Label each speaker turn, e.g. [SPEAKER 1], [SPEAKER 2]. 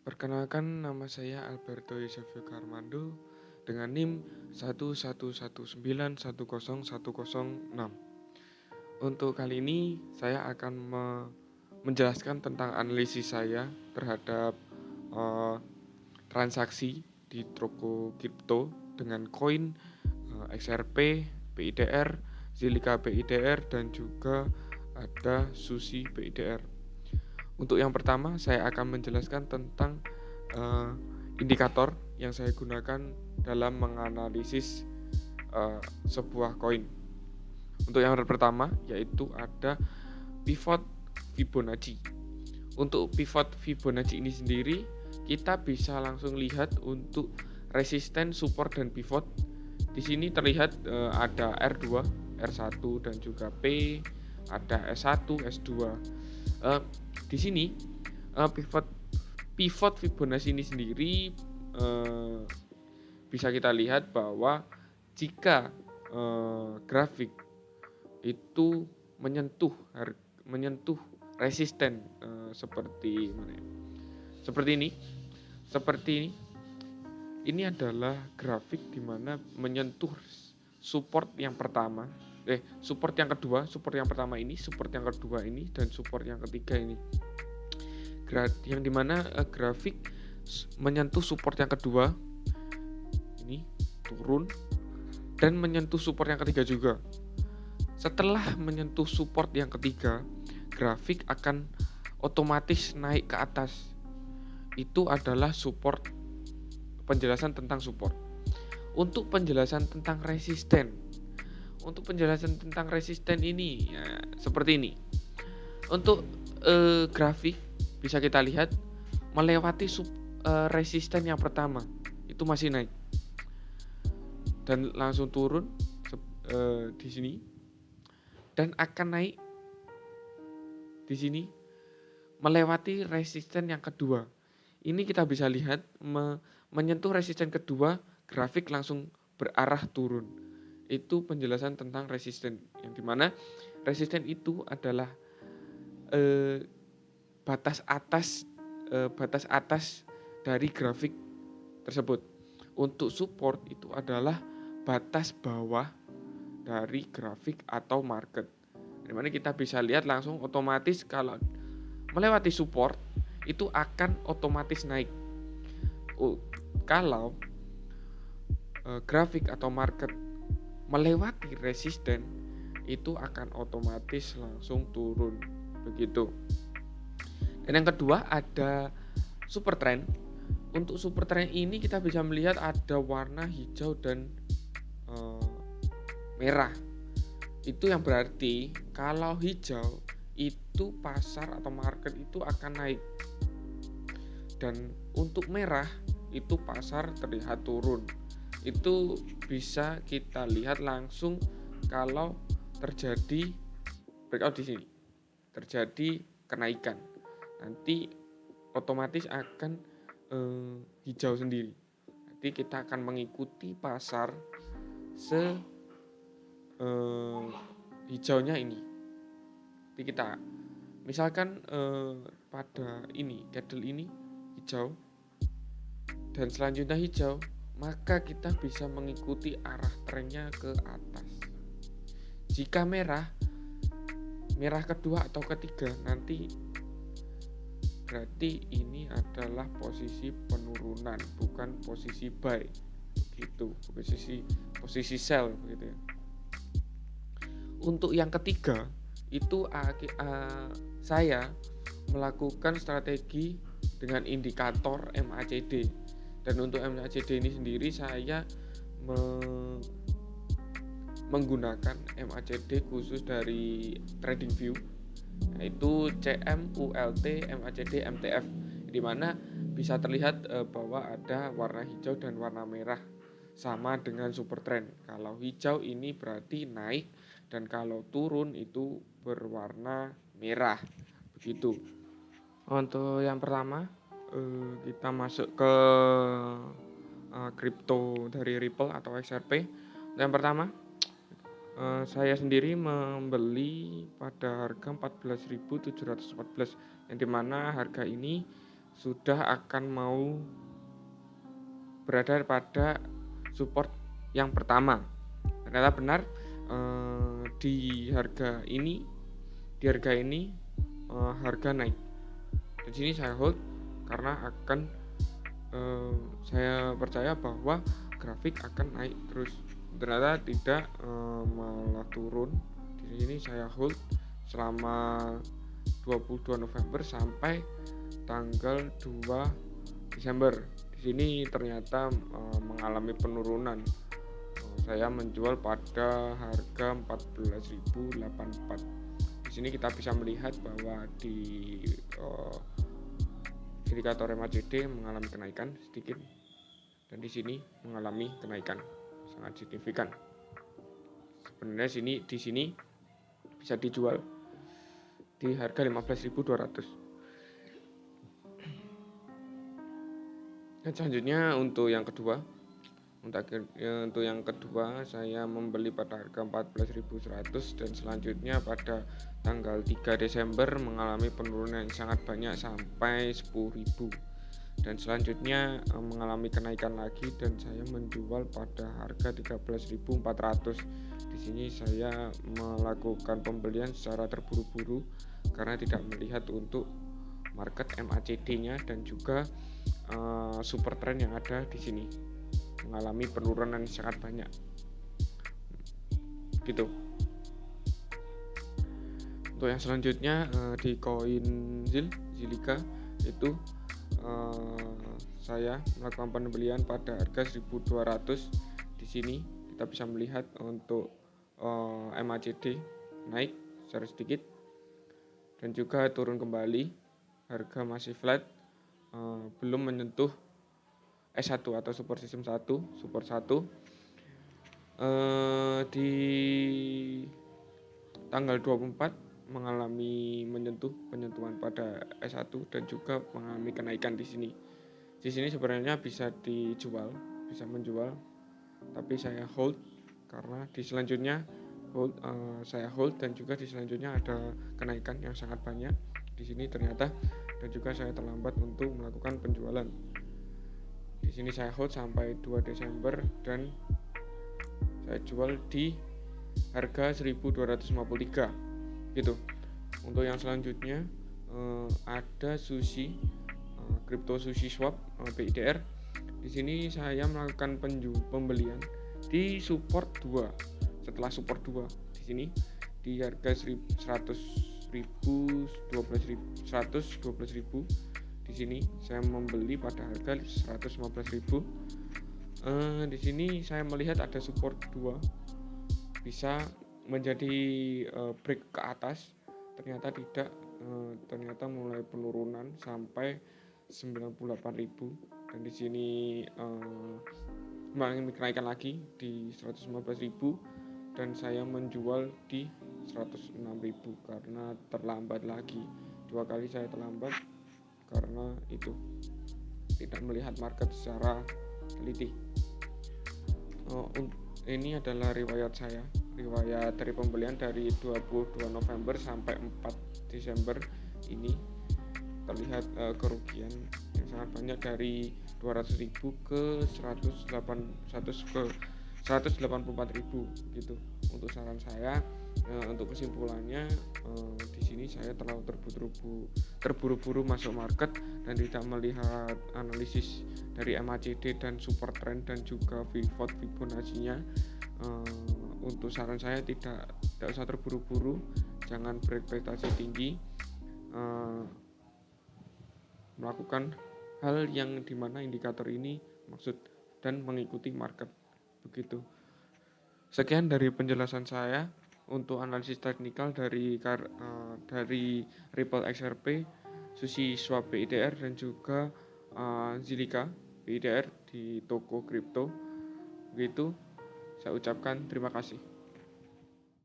[SPEAKER 1] Perkenalkan, nama saya Alberto Yosefio Karmando dengan NIM 111910106. Untuk kali ini saya akan menjelaskan tentang analisis saya terhadap transaksi di toko kripto dengan koin XRP, PIDR, Zilliqa PIDR, dan juga ada Sushi PIDR. Untuk yang pertama, saya akan menjelaskan tentang indikator yang saya gunakan dalam menganalisis sebuah koin. Untuk yang pertama, yaitu ada pivot Fibonacci. Untuk pivot Fibonacci ini sendiri, kita bisa langsung lihat untuk resisten, support, dan pivot. Di sini terlihat ada R2, R1, dan juga P, ada S1, S2. Di sini pivot Fibonacci ini sendiri bisa kita lihat bahwa jika grafik itu menyentuh resisten seperti ini, ini adalah grafik di mana menyentuh support yang pertama, support yang kedua, support yang pertama ini, support yang kedua ini, dan support yang ketiga ini. Yang dimana grafik menyentuh support yang kedua ini turun dan menyentuh support yang ketiga juga. Setelah menyentuh support yang ketiga, grafik akan otomatis naik ke atas. Itu adalah support, penjelasan tentang support. Untuk penjelasan tentang resisten, ini ya, seperti ini. Untuk grafik bisa kita lihat melewati resisten yang pertama, itu masih naik dan langsung turun di sini dan akan naik di sini melewati resisten yang kedua. Ini kita bisa lihat menyentuh resisten kedua, grafik langsung berarah turun. Itu penjelasan tentang resisten, yang dimana resisten itu adalah batas atas dari grafik tersebut. Untuk support itu adalah batas bawah dari grafik atau market. Dimana kita bisa lihat langsung otomatis kalau melewati support itu akan otomatis naik. Kalau grafik atau market melewati resisten itu akan otomatis langsung turun, begitu. Dan yang kedua ada super trend. Untuk super trend ini kita bisa melihat ada warna hijau dan merah. Itu yang berarti kalau hijau itu pasar atau market itu akan naik. Dan untuk merah itu pasar terlihat turun. Itu bisa kita lihat langsung kalau terjadi breakout di sini. Terjadi kenaikan. Nanti otomatis akan hijau sendiri. Nanti kita akan mengikuti pasar hijaunya ini. Jadi kita misalkan pada ini candle ini hijau dan selanjutnya hijau, maka kita bisa mengikuti arah trennya ke atas. Jika merah kedua atau ketiga, nanti berarti ini adalah posisi penurunan, bukan posisi buy, begitu, posisi sell, begitu ya. Untuk yang ketiga itu saya melakukan strategi dengan indikator MACD, dan untuk MACD ini sendiri saya menggunakan MACD khusus dari TradingView, yaitu CM, ULT, MACD, MTF, di mana bisa terlihat bahwa ada warna hijau dan warna merah, sama dengan super trend. Kalau hijau ini berarti naik dan kalau turun itu berwarna merah, begitu. Untuk yang pertama kita masuk ke kripto dari Ripple atau XRP. Yang pertama saya sendiri membeli pada harga 14.714, yang dimana harga ini sudah akan mau berada pada support yang pertama. Ternyata benar, di harga ini harga naik. Di sini saya hold karena saya percaya bahwa grafik akan naik terus. Ternyata tidak, malah turun. Di sini saya hold selama 22 November sampai tanggal 2 Desember. Di sini ternyata mengalami penurunan. Saya menjual pada harga 14.084. Di sini kita bisa melihat bahwa di indikator MACD mengalami kenaikan sedikit, dan di sini mengalami kenaikan sangat signifikan. Sebenarnya di sini bisa dijual di harga 15.200. Dan selanjutnya untuk yang kedua saya membeli pada harga 14.100 dan selanjutnya pada tanggal 3 Desember mengalami penurunan yang sangat banyak sampai 10.000 dan selanjutnya mengalami kenaikan lagi dan saya menjual pada harga 13.400. Di sini saya melakukan pembelian secara terburu-buru karena tidak melihat untuk market MACD-nya dan juga super trend yang ada di sini mengalami penurunan yang sangat banyak gitu. Untuk yang selanjutnya di koin Zilliqa itu saya melakukan pembelian pada harga 1.200. Di sini kita bisa melihat untuk MACD naik secara sedikit dan juga turun kembali, harga masih flat, belum menyentuh S1 atau support sistem 1, support 1. Di tanggal 24 mengalami penyentuhan pada S1 dan juga mengalami kenaikan di sini. Di sini sebenarnya bisa menjual, tapi saya hold karena di selanjutnya saya hold dan juga di selanjutnya ada kenaikan yang sangat banyak di sini ternyata, dan juga saya terlambat untuk melakukan penjualan. Di sini saya hold sampai 2 Desember dan saya jual di harga 1.253 gitu. Untuk yang selanjutnya ada crypto sushi swap PIDR. Di sini saya melakukan pembelian di support 2. Setelah support 2 di sini di harga 112.000. Di sini saya membeli pada harga 115.000. Di sini saya melihat ada support 2 bisa menjadi break ke atas, ternyata tidak, ternyata mulai penurunan sampai 98.000 dan di sini mengalami kenaikan lagi di 115.000 dan saya menjual di 106.000 karena terlambat lagi. 2 kali saya terlambat karena itu tidak melihat market secara teliti. Ini adalah riwayat dari pembelian dari 22 November sampai 4 Desember. Ini terlihat kerugian yang sangat banyak dari 200.000 ke 184.000 gitu. Untuk saran saya, untuk kesimpulannya, di sini saya terlalu terburu-buru masuk market dan tidak melihat analisis dari MACD dan super trend dan juga pivot Fibonacci-nya. Untuk saran saya tidak usah terburu-buru, jangan berekspektasi tinggi, melakukan hal yang dimana indikator ini maksud dan mengikuti market begitu. Sekian dari penjelasan saya untuk analisis teknikal dari Ripple XRP, Sushi Swap PIDR dan juga Zilliqa PIDR di toko kripto. Begitu saya ucapkan terima kasih.